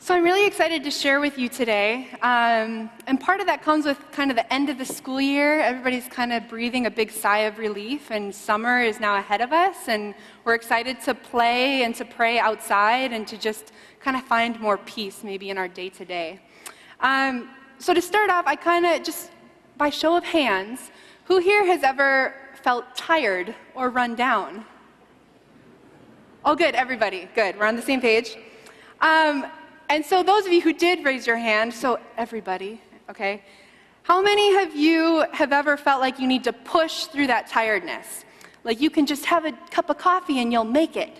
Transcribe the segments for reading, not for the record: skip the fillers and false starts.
So I'm really excited to share with you today, and part of that comes with kind of the end of the school year. Everybody's kind of breathing a big sigh of relief, and summer is now ahead of us, and we're excited to play and to pray outside and to just kind of find more peace maybe in our day-to-day. So to start off, I kind of just, by show of hands, who here has ever felt tired or run down? Oh, good, everybody, good, we're on the same page. And so those of you who did raise your hand, so everybody, okay, how many of you have ever felt like you need to push through that tiredness? Like you can just have a cup of coffee and you'll make it.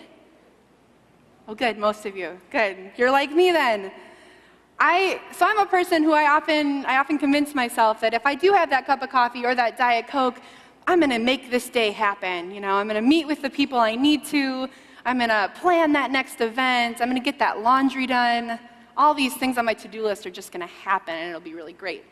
Oh, good, most of you, good. You're like me then. So I'm a person who I often convince myself that if I do have that cup of coffee or that Diet Coke, I'm gonna make this day happen. You know, I'm gonna meet with the people I need to, I'm gonna plan that next event, I'm gonna get that laundry done. All these things on my to-do list are just gonna happen and it'll be really great.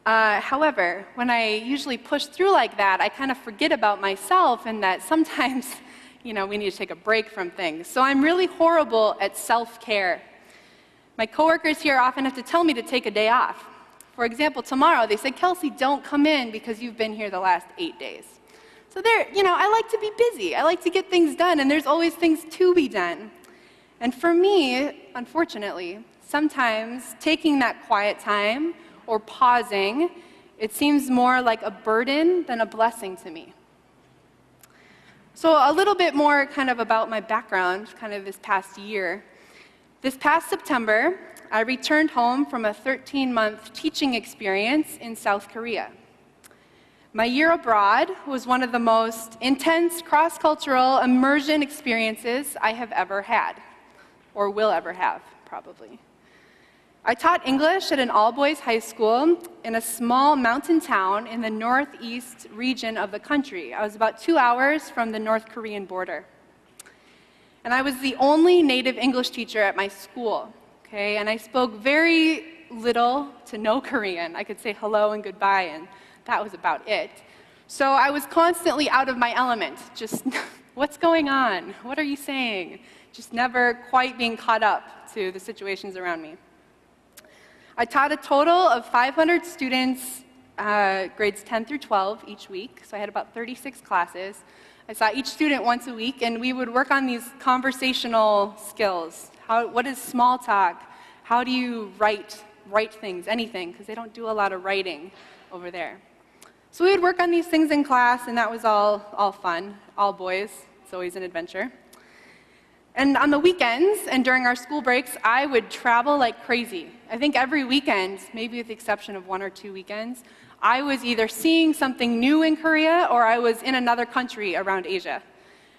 However, when I usually push through like that, I kind of forget about myself and that sometimes, you know, we need to take a break from things. So I'm really horrible at self-care. My coworkers here often have to tell me to take a day off. For example, tomorrow they said, Kelsey, don't come in because you've been here the last 8 days. So I like to be busy. I like to get things done, and there's always things to be done. And for me, unfortunately, sometimes taking that quiet time or pausing, it seems more like a burden than a blessing to me. So a little bit more kind of about my background, kind of this past year. This past September, I returned home from a 13-month teaching experience in South Korea. My year abroad was one of the most intense cross-cultural immersion experiences I have ever had, or will ever have, probably. I taught English at an all-boys high school in a small mountain town in the northeast region of the country. I was about 2 hours from the North Korean border. And I was the only native English teacher at my school, okay? And I spoke very little to no Korean. I could say hello and goodbye, and that was about it. So I was constantly out of my element, just, what's going on? What are you saying? Just never quite being caught up to the situations around me. I taught a total of 500 students, grades 10 through 12 each week, so I had about 36 classes. I saw each student once a week, and we would work on these conversational skills. What is small talk? How do you write things, anything, because they don't do a lot of writing over there. So we would work on these things in class, and that was all fun, all boys. It's always an adventure. And on the weekends and during our school breaks, I would travel like crazy. I think every weekend, maybe with the exception of 1 or 2 weekends, I was either seeing something new in Korea or I was in another country around Asia.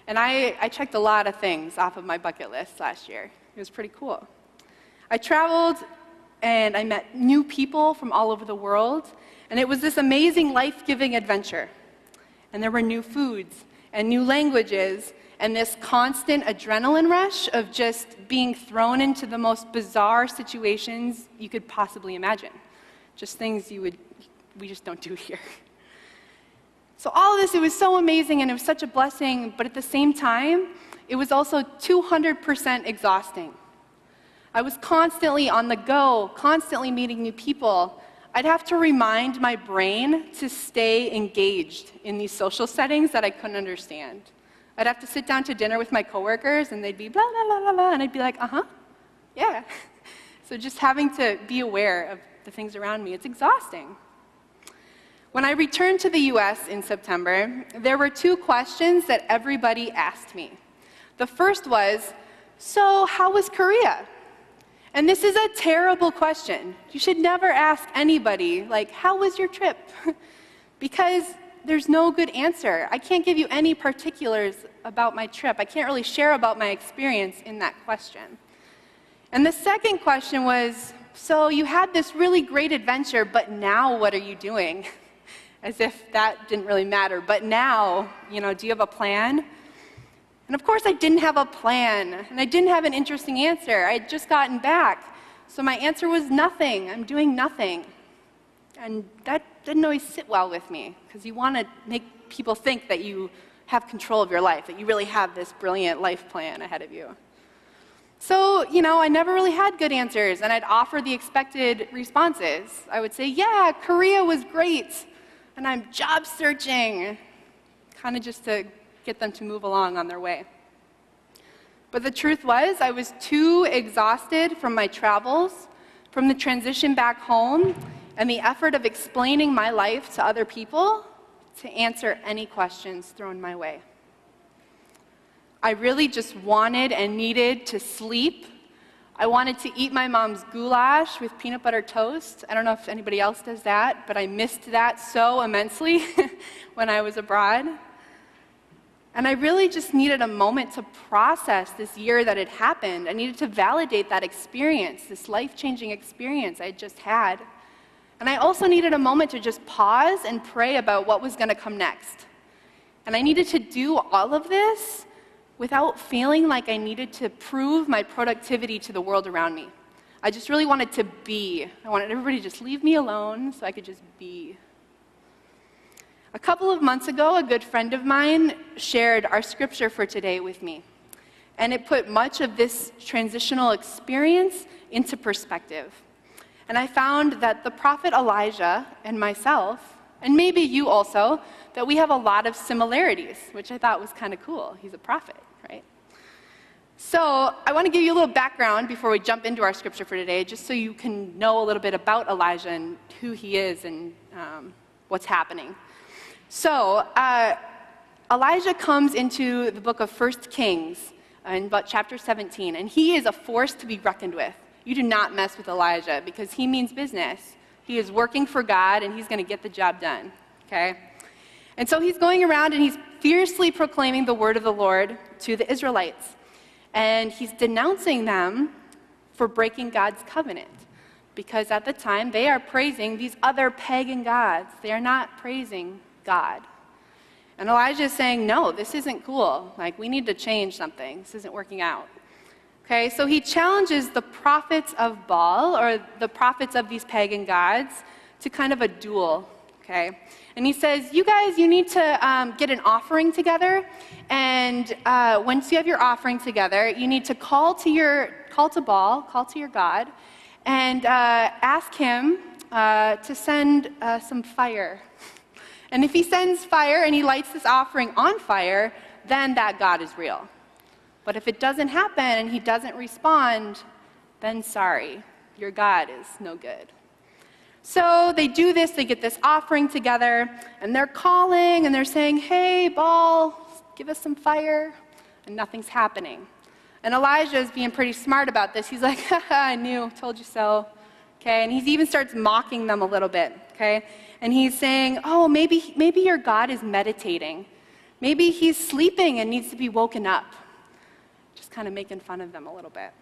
And I checked a lot of things off of my bucket list last year. It was pretty cool. I traveled and I met new people from all over the world. And it was this amazing, life-giving adventure. And there were new foods and new languages and this constant adrenaline rush of just being thrown into the most bizarre situations you could possibly imagine. Just things we just don't do here. So all of this, it was so amazing and it was such a blessing, but at the same time, it was also 200% exhausting. I was constantly on the go, constantly meeting new people. I'd have to remind my brain to stay engaged in these social settings that I couldn't understand. I'd have to sit down to dinner with my coworkers, and they'd be blah, blah, blah, blah, blah, and I'd be like, yeah. So just having to be aware of the things around me, it's exhausting. When I returned to the US in September, there were 2 questions that everybody asked me. The first was, so how was Korea? And this is a terrible question. You should never ask anybody, like, how was your trip? Because there's no good answer. I can't give you any particulars about my trip. I can't really share about my experience in that question. And the second question was, so you had this really great adventure, but now what are you doing? As if that didn't really matter. But now, do you have a plan? And of course I didn't have a plan, and I didn't have an interesting answer. I had just gotten back. So my answer was nothing. I'm doing nothing. And that didn't always sit well with me, because you want to make people think that you have control of your life, that you really have this brilliant life plan ahead of you. So, I never really had good answers, and I'd offer the expected responses. I would say, yeah, Korea was great, and I'm job searching, kind of just to get them to move along on their way. But the truth was, I was too exhausted from my travels, from the transition back home, and the effort of explaining my life to other people to answer any questions thrown my way. I really just wanted and needed to sleep. I wanted to eat my mom's goulash with peanut butter toast. I don't know if anybody else does that, but I missed that so immensely when I was abroad. And I really just needed a moment to process this year that had happened. I needed to validate that experience, this life-changing experience I just had. And I also needed a moment to just pause and pray about what was going to come next. And I needed to do all of this without feeling like I needed to prove my productivity to the world around me. I just really wanted to be. I wanted everybody to just leave me alone so I could just be. A couple of months ago, a good friend of mine shared our scripture for today with me. And it put much of this transitional experience into perspective. And I found that the prophet Elijah and myself, and maybe you also, that we have a lot of similarities, which I thought was kind of cool. He's a prophet, right? So I want to give you a little background before we jump into our scripture for today, just so you can know a little bit about Elijah and who he is and what's happening. So Elijah comes into the book of 1 Kings in about chapter 17, and he is a force to be reckoned with. You do not mess with Elijah because he means business. He is working for God, and he's going to get the job done, okay? And so he's going around, and he's fiercely proclaiming the word of the Lord to the Israelites. And he's denouncing them for breaking God's covenant, because at the time, they are praising these other pagan gods. They are not praising God. And Elijah is saying, no, this isn't cool. Like, we need to change something. This isn't working out. Okay, so he challenges the prophets of Baal, or the prophets of these pagan gods, to kind of a duel, okay? And he says, you guys, you need to get an offering together, and once you have your offering together, you need to call to Baal, call to your God, and ask him to send some fire. And if he sends fire and he lights this offering on fire, then that God is real. But if it doesn't happen and he doesn't respond, then sorry, your God is no good. So they do this, they get this offering together, and they're calling and they're saying, hey, Baal, give us some fire, and nothing's happening. And Elijah is being pretty smart about this. He's like, haha, I knew, told you so. Okay, and he even starts mocking them a little bit, okay? And he's saying, oh, maybe your God is meditating. Maybe he's sleeping and needs to be woken up. Just kind of making fun of them a little bit.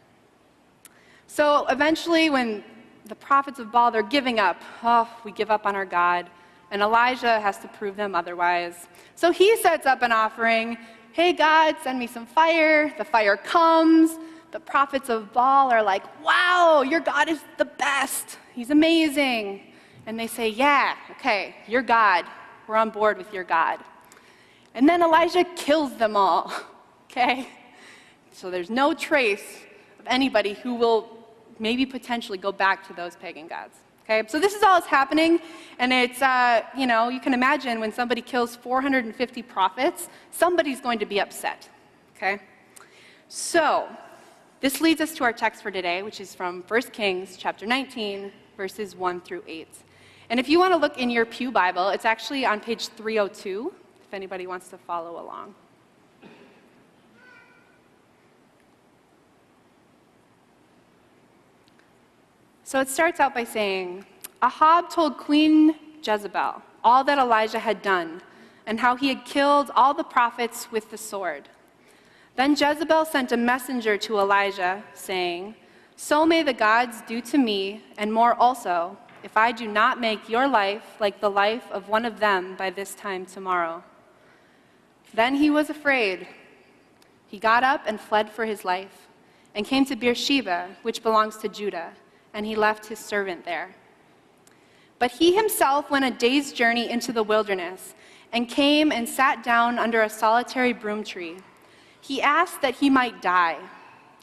So eventually, when the prophets of Baal, they're giving up. Oh, we give up on our God. And Elijah has to prove them otherwise. So he sets up an offering. Hey, God, send me some fire. The fire comes. The prophets of Baal are like, wow, your God is the best. He's amazing. And they say, yeah, okay, your God. We're on board with your God. And then Elijah kills them all, okay? So there's no trace of anybody who will maybe potentially go back to those pagan gods, okay? So this is all that's happening, and it's, you can imagine when somebody kills 450 prophets, somebody's going to be upset, okay? So this leads us to our text for today, which is from 1 Kings chapter 19, verses 1 through 8. And if you want to look in your pew Bible, it's actually on page 302, if anybody wants to follow along. So it starts out by saying, Ahab told Queen Jezebel all that Elijah had done and how he had killed all the prophets with the sword. Then Jezebel sent a messenger to Elijah, saying, so may the gods do to me, and more also, if I do not make your life like the life of one of them by this time tomorrow. Then he was afraid. He got up and fled for his life, and came to Beersheba, which belongs to Judah, and he left his servant there. But he himself went a day's journey into the wilderness, and came and sat down under a solitary broom tree. He asked that he might die.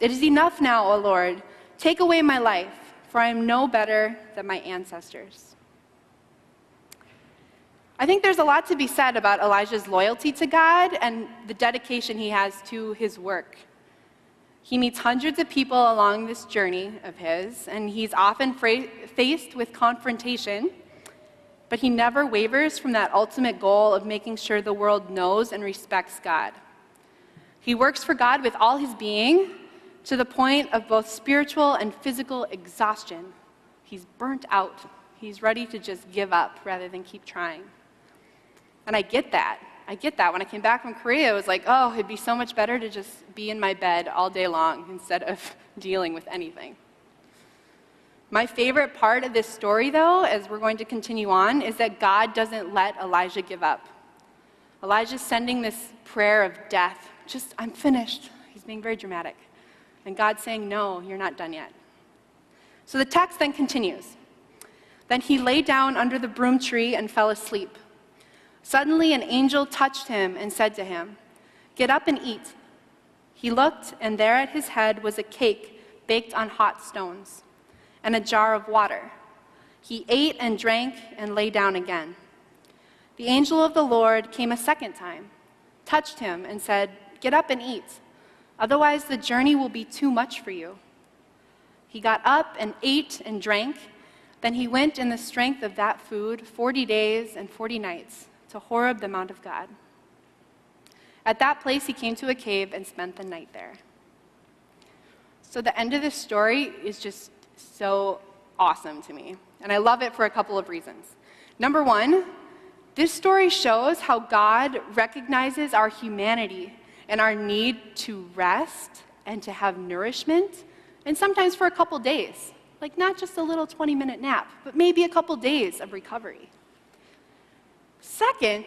It is enough now, O Lord. Take away my life, for I am no better than my ancestors. I think there's a lot to be said about Elijah's loyalty to God and the dedication he has to his work. He meets hundreds of people along this journey of his, and he's often faced with confrontation, but he never wavers from that ultimate goal of making sure the world knows and respects God. He works for God with all his being, to the point of both spiritual and physical exhaustion. He's burnt out. He's ready to just give up rather than keep trying. And I get that. When I came back from Korea, it was like, oh, it'd be so much better to just be in my bed all day long instead of dealing with anything. My favorite part of this story, though, as we're going to continue on, is that God doesn't let Elijah give up. Elijah's sending this prayer of death. Just, I'm finished. He's being very dramatic. And God's saying, no, you're not done yet. So the text then continues. Then he lay down under the broom tree and fell asleep. Suddenly an angel touched him and said to him, "Get up and eat." He looked, and there at his head was a cake baked on hot stones and a jar of water. He ate and drank and lay down again. The angel of the Lord came a second time, touched him, and said, "Get up and eat. Otherwise the journey will be too much for you." He got up and ate and drank. Then he went in the strength of that food 40 days and 40 nights to Horeb, the Mount of God. At that place he came to a cave and spent the night there. So the end of this story is just so awesome to me, and I love it for a couple of reasons. Number one, this story shows how God recognizes our humanity and our need to rest and to have nourishment, and sometimes for a couple days. Like not just a little 20-minute nap, but maybe a couple days of recovery. Second,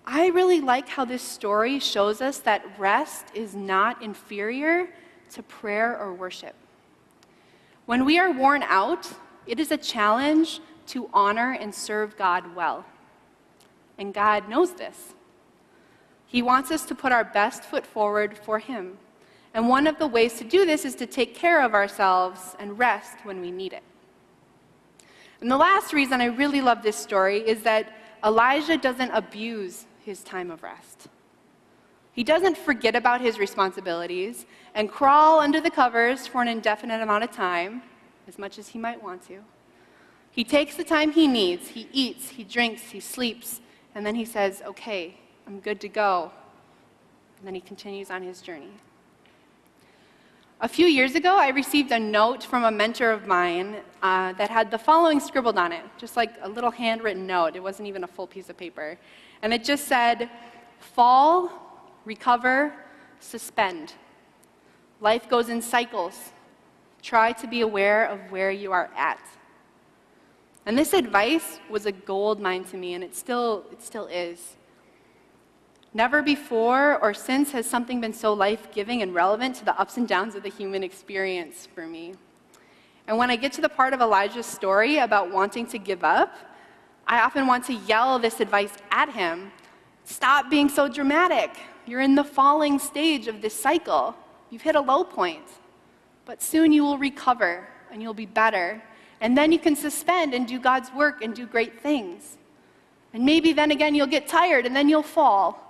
I really like how this story shows us that rest is not inferior to prayer or worship. When we are worn out, it is a challenge to honor and serve God well. And God knows this. He wants us to put our best foot forward for Him. And one of the ways to do this is to take care of ourselves and rest when we need it. And the last reason I really love this story is that Elijah doesn't abuse his time of rest. He doesn't forget about his responsibilities and crawl under the covers for an indefinite amount of time, as much as he might want to. He takes the time he needs. He eats, he drinks, he sleeps, and then he says, "Okay, I'm good to go." And then he continues on his journey. A few years ago, I received a note from a mentor of mine that had the following scribbled on it, just like a little handwritten note. It wasn't even a full piece of paper. And it just said, "Fall, recover, suspend. Life goes in cycles. Try to be aware of where you are at." And this advice was a gold mine to me, and it still is. Never before or since has something been so life-giving and relevant to the ups and downs of the human experience for me. And when I get to the part of Elijah's story about wanting to give up, I often want to yell this advice at him. Stop being so dramatic. You're in the falling stage of this cycle. You've hit a low point. But soon you will recover and you'll be better. And then you can suspend and do God's work and do great things. And maybe then again you'll get tired and then you'll fall.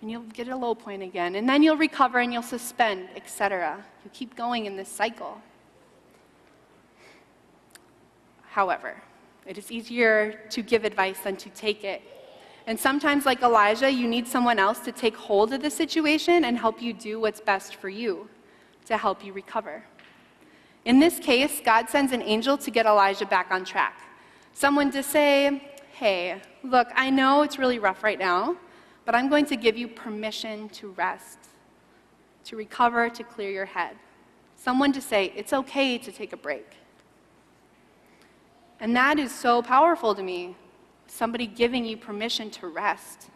And you'll get a low point again, and then you'll recover and you'll suspend, etc. You keep going in this cycle. However, it is easier to give advice than to take it. And sometimes, like Elijah, you need someone else to take hold of the situation and help you do what's best for you, to help you recover. In this case, God sends an angel to get Elijah back on track. Someone to say, "Hey, look, I know it's really rough right now, but I'm going to give you permission to rest, to recover, to clear your head." Someone to say, it's okay to take a break. And that is so powerful to me, somebody giving you permission to rest.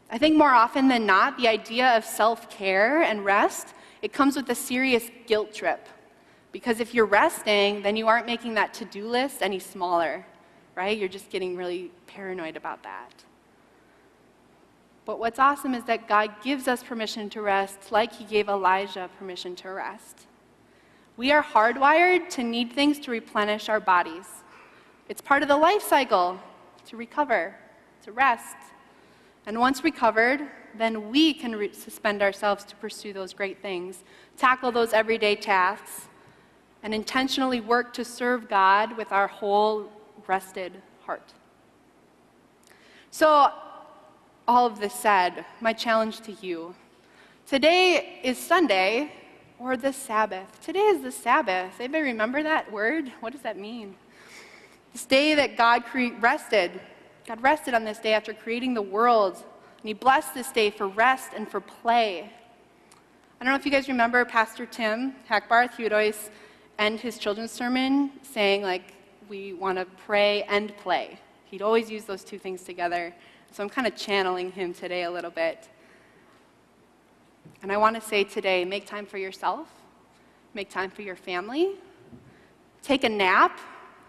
I think more often than not, the idea of self-care and rest, it comes with a serious guilt trip. Because if you're resting, then you aren't making that to-do list any smaller, right? You're just getting really paranoid about that. But what's awesome is that God gives us permission to rest like he gave Elijah permission to rest. We are hardwired to need things to replenish our bodies. It's part of the life cycle to recover, to rest. And once recovered, then we can suspend ourselves to pursue those great things, tackle those everyday tasks, and intentionally work to serve God with our whole rested heart. So, all of this said, my challenge to you. Today is Sunday, or the Sabbath. Today is the Sabbath. Anybody remember that word? What does that mean? This day that God rested. God rested on this day after creating the world. And he blessed this day for rest and for play. I don't know if you guys remember Pastor Tim Hackbarth. He would always end his children's sermon saying, like, we want to pray and play. He'd always use those two things together. So I'm kind of channeling him today a little bit. And I want to say today, make time for yourself. Make time for your family. Take a nap.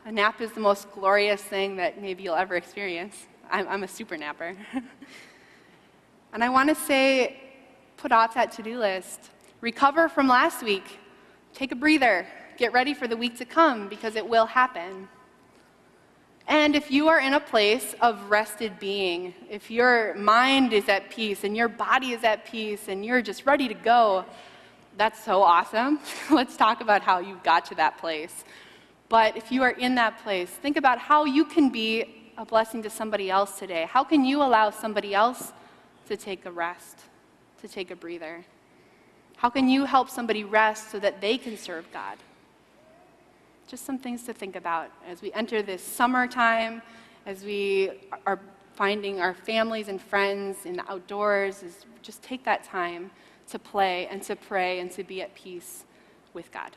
A nap is the most glorious thing that maybe you'll ever experience. I'm a super napper. And I want to say, put off that to-do list. Recover from last week. Take a breather. Get ready for the week to come, because it will happen. And if you are in a place of rested being, if your mind is at peace and your body is at peace and you're just ready to go, that's so awesome. Let's talk about how you got to that place. But if you are in that place, think about how you can be a blessing to somebody else today. How can you allow somebody else to take a rest, to take a breather? How can you help somebody rest so that they can serve God? Just some things to think about as we enter this summertime, as we are finding our families and friends in the outdoors. Just take that time to play and to pray and to be at peace with God.